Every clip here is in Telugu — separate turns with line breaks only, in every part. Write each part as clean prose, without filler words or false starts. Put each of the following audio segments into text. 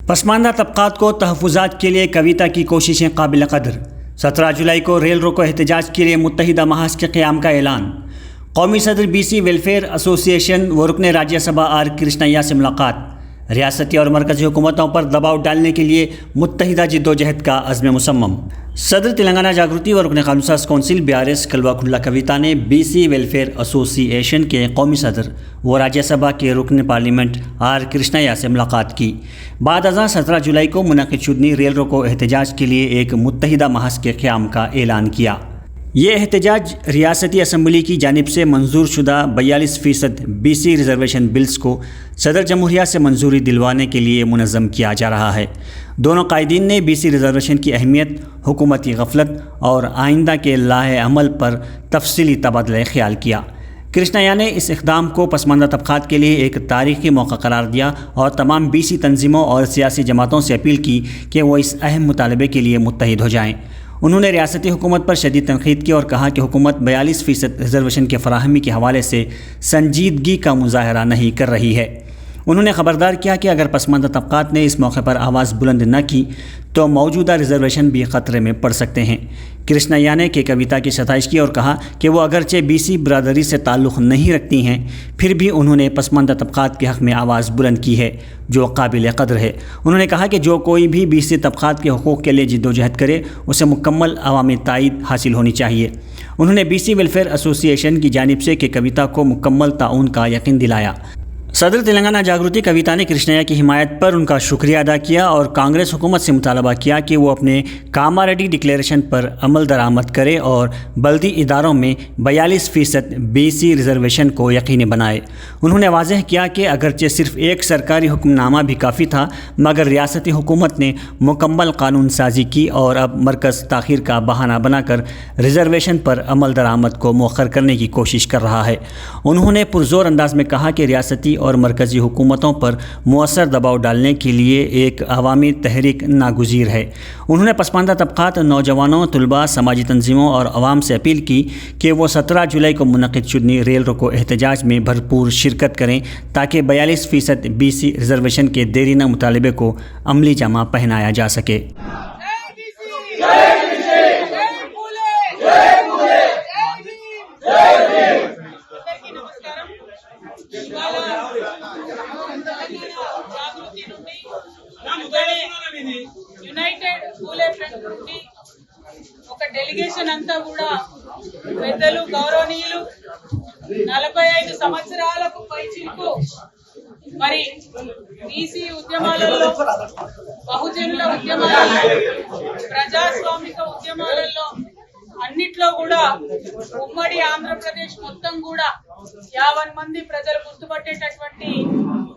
पसमानदा तबक़ात को तहफ़्फ़ुज़ात के लिए कविता की कोशिशें काबिल क़द्र। 17 जुलाई को रेल रोको एहतजाज के लिए मुत्तहिदा महाज के क़याम का ऐलान। कौमी सदर BC वेलफेयर एसोसिएशन व रुकन राज्यसभा आर कृष्णैया से मुलाकात। रियासती और मरकज़ी हुकूमतों पर दबाव डालने के लिए मुत्तहिदा जिद्दोजहद का अज़्म मुसम्मम। सदर तेलंगाना जागृति और रुकन क़ानून साज़ कौंसिल BRS कलवा कविता ने BC वेलफेयर एसोसिएशन के कौमी सदर व राज्यसभा के रुकन पार्लियामेंट आर कृष्णैया से मुलाकात की। बाद अज़ां 17 जुलाई को मुनक़िद शुदनी रेल रोको एहतजाज के लिए एक मुत्तहिदा महाज के क़याम का ऐलान किया। ये एहतजाज रियासती असम्बली की जानिब से मंजूर शुदा 42% BC रिजर्वेशन बिल्स को सदर जमहूरिया से मंजूरी दिलवाने के लिए मुनज़्ज़म किया जा रहा है। दोनों कायदीन ने BC रिजर्वेशन की अहमियत, हुकूमती गफलत और आइंदा के लाहे अमल पर तफसीली तबादला ख्याल किया। कृष्णैया ने इस इक़दाम को पसमानदा तबक़ात के लिए एक तारीख़ी मौका करार दिया और तमाम BC तंजीमों और सियासी जमातों से अपील की कि वो इस अहम मुतालबे के लिए मुत्तहिद हो जाएँ। उन्होंने रियासती हुकूमत पर शदीद तनक़ीद की और कहा कि हुकूमत 42% रिजर्वेशन के फ़राहमी के हवाले से संजीदगी का मुज़ाहरा नहीं कर रही है। उन्होंने ख़बरदार किया कि अगर पसमानदा तबक़ात ने इस मौके पर आवाज़ बुलंद न की तो मौजूदा रिजर्वेशन भी ख़तरे में पड़ सकते हैं। कृष्णैया ने के कविता की सताइश की और कहा कि वो अगरचे BC बरादरी से ताल्लुक़ नहीं रखती हैं, फिर भी उन्होंने पसमानदा तबक़ात के हक़ में आवाज़ बुलंद की है जो काबिल क़द्र है। उन्होंने कहा कि जो कोई भी BC तबक़ात के हुकूक़ के लिए जिद्दोजहद करे उसे मुकम्मल अवामी तायीद हासिल होनी चाहिए। उन्होंने BC वेलफेयर एसोसिएशन की जानिब से के कविता को मुकम्मल ताउन का यकीन दिलाया। सदर तेलंगाना जागृति कविता ने कृष्णैया की हिमायत पर उनका शुक्रिया अदा किया और कांग्रेस हुकूमत से मुतालबा किया कि वो अपने कामारेड्डी डिक्लेरेशन पर अमल दरामद करे और बल्दी इदारों में 42% BC रिजर्वेशन को यकीनी बनाए। उन्होंने वाज़ेह किया कि अगरचे सिर्फ एक सरकारी हुक्मनामा भी काफ़ी था, मगर रियासती हुकूमत ने मुकम्मल कानून साजी की और अब मरकज़ ताख़ीर का बहाना बनाकर रिजर्वेशन पर अमल दरामद को मौखर करने की कोशिश कर रहा है। उन्होंने पुरज़ोर अंदाज में कहा कि रियासती और मरकज़ी हुकूमतों पर मुअस्सर दबाव डालने के लिए एक अवामी तहरीक नागुज़ीर है। उन्होंने पसमानदा तबक़ात, नौजवानों, तलबा, समाजी तंजीमों और अवाम से अपील की कि वो 17 जुलाई को मुनक़िद शुदनी रेल रोको एहतजाज में भरपूर शिरकत करें ताकि 42% BC रिजर्वेशन के देरीना मुतालबे को अमली जामा पहनाया जा सके।
యునైటెడ్ పూలే ఫ్రంట్ నుండి ఒక డెలిగేషన్ అంతా కూడా పెద్దలు గౌరవనీయులు 45 సంవత్సరాలకు పైచిలుకు మరి BC ఉద్యమాలలో, బహుజనుల ఉద్యమాలలో, ప్రజాస్వామిక ఉద్యమాలలో అన్నిట్లో కూడా ఉమ్మడి ఆంధ్రప్రదేశ్ మొత్తం కూడా 50 మంది ప్రజలు గుర్తుపట్టేటటువంటి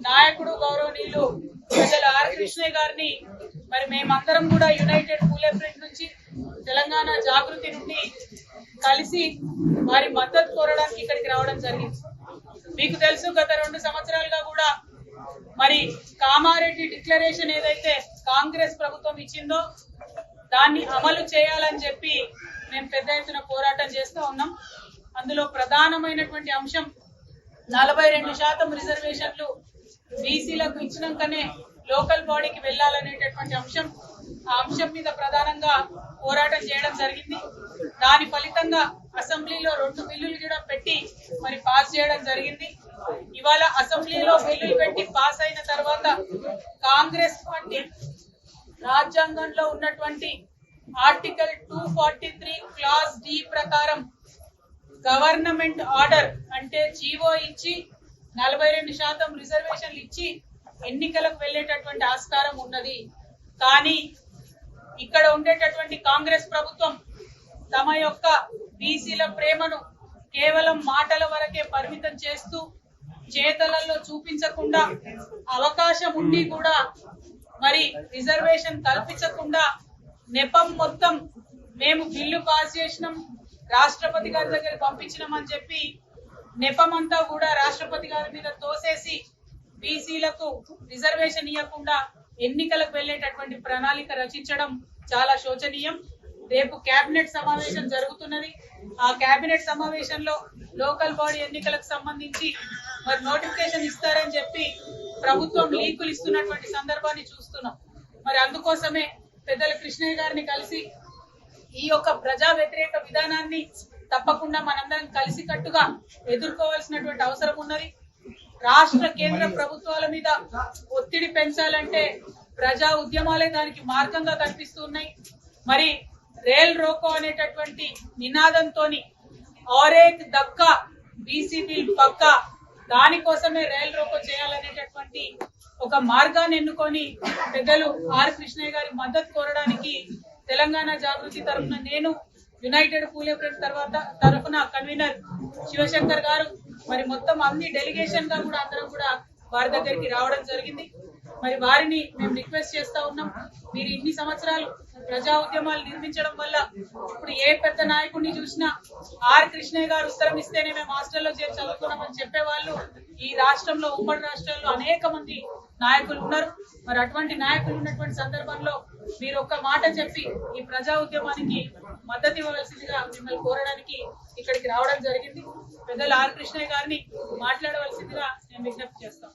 నాయకుడు గౌరవనీయులు ప్రజల ఆర్ కృష్ణయ్య గారిని మరి మేమందరం కూడా యునైటెడ్ పూలే ఫ్రంట్ నుంచి, తెలంగాణ జాగృతి నుండి కలిసి వారి మద్దతు కోరడానికి ఇక్కడికి రావడం జరిగింది. మీకు తెలుసు, గత 2 సంవత్సరాలుగా కూడా మరి కామారెడ్డి డిక్లరేషన్ ఏదైతే కాంగ్రెస్ ప్రభుత్వం ఇచ్చిందో దాన్ని అమలు చేయాలని చెప్పి మేము పెద్ద ఎత్తున పోరాటం చేస్తూ ఉన్నాం. అందులో ప్రధానమైనటువంటి అంశం 42% రిజర్వేషన్లు BCలకు ఇచ్చినాకనే లోకల్ బాడీకి వెళ్ళాలనేటటువంటి అంశం. ఆ అంశం మీద ప్రధానంగా పోరాటం చేయడం జరిగింది. దాని ఫలితంగా అసెంబ్లీలో 2 బిల్లులు కూడా పెట్టి మరి పాస్ చేయడం జరిగింది. ఇవాళ అసెంబ్లీలో బిల్లులు పెట్టి పాస్ అయిన తర్వాత కాంగ్రెస్ పార్టీ రాజ్యాంగంలో ఉన్నటువంటి ఆర్టికల్ 243 క్లాస్ D ప్రకారం గవర్నమెంట్ ఆర్డర్ అంటే జీవో ఇచ్చి 42% రిజర్వేషన్లు ఇచ్చి ఎన్నికలకు వెళ్ళేటటువంటి ఆస్కారం ఉన్నది. కానీ ఇక్కడ ఉండేటటువంటి కాంగ్రెస్ ప్రభుత్వం తమ యొక్క BCల ప్రేమను కేవలం మాటల వరకే పరిమితం చేస్తూ చేతలలో చూపించకుండా, అవకాశం ఉండి కూడా మరి రిజర్వేషన్ కల్పించకుండా నెపం మొత్తం మేము బిల్లు పాస్ చేసినాం, రాష్ట్రపతి గారి దగ్గర పంపించినాం అని చెప్పి నెపమంతా కూడా రాష్ట్రపతి గారి మీద తోసేసి BCలకు రిజర్వేషన్ ఇవ్వకుండా ఎన్నికలకు వెళ్ళేటటువంటి ప్రణాళిక రచించడం చాలా శోచనీయం. రేపు కేబినెట్ సమావేశం జరుగుతున్నది. ఆ కేబినెట్ సమావేశంలో లోకల్ బాడీ ఎన్నికలకు సంబంధించి మరి నోటిఫికేషన్ ఇస్తారని చెప్పి ప్రభుత్వం లీకులు ఇస్తున్నటువంటి సందర్భాన్ని చూస్తున్నాం. మరి అందుకోసమే పెద్దల కృష్ణయ్య గారిని కలిసి ఈ యొక్క ప్రజా వ్యతిరేక విధానాన్ని తప్పకుండా మనందరం కలిసికట్టుగా ఎదుర్కోవాల్సినటువంటి అవసరం ఉన్నది. రాష్ట్ర కేంద్ర ప్రభుత్వాల మీద ఒత్తిడి పెంచాలంటే ప్రజా ఉద్యమాలే దానికి మార్గంగా కనిపిస్తున్నాయి. మరి రేల్ రోకో అనేటటువంటి నినాదంతోని ఆరేక్ దక్కా బీసీ బిల్ పక్కా, దానికోసమే రైల్ రోకో చేయాలనేటటువంటి ఒక మార్గాన్ని ఎన్నుకొని పెద్దలు ఆర్ కృష్ణయ్య గారి మద్దతు కోరడానికి తెలంగాణ జాగృతి తరఫున నేను, యునైటెడ్ పూలే ఫ్రంట్ తరఫున కన్వీనర్ శివశంకర్ గారు, మరి మొత్తం అన్ని డెలిగేషన్ గా కూడా అందరం కూడా వారి దగ్గరికి రావడం జరిగింది. మరి వారిని మేము రిక్వెస్ట్ చేస్తా ఉన్నాం, మీరు ఇన్ని సంవత్సరాలు ప్రజా ఉద్యమాలు నిర్మించడం వల్ల ఇప్పుడు ఏ పెద్ద నాయకుడిని చూసినా ఆర్ కృష్ణయ్య గారు ఉత్తరం ఇస్తేనే మేము హాస్టల్లో చేరి చదువుకున్నామని చెప్పేవాళ్ళు ఈ రాష్ట్రంలో, ఉమ్మడి రాష్ట్రాల్లో అనేక మంది నాయకులు ఉన్నారు. మరి అటువంటి నాయకులు ఉన్నటువంటి సందర్భంలో మీరు ఒక్క మాట చెప్పి ఈ ప్రజా ఉద్యమానికి మద్దతు ఇవ్వవలసిందిగా మిమ్మల్ని కోరడానికి ఇక్కడికి రావడం జరిగింది. పెద్దలు ఆర్ కృష్ణయ్య గారిని మాట్లాడవలసిందిగా నేను విజ్ఞప్తి చేస్తాం.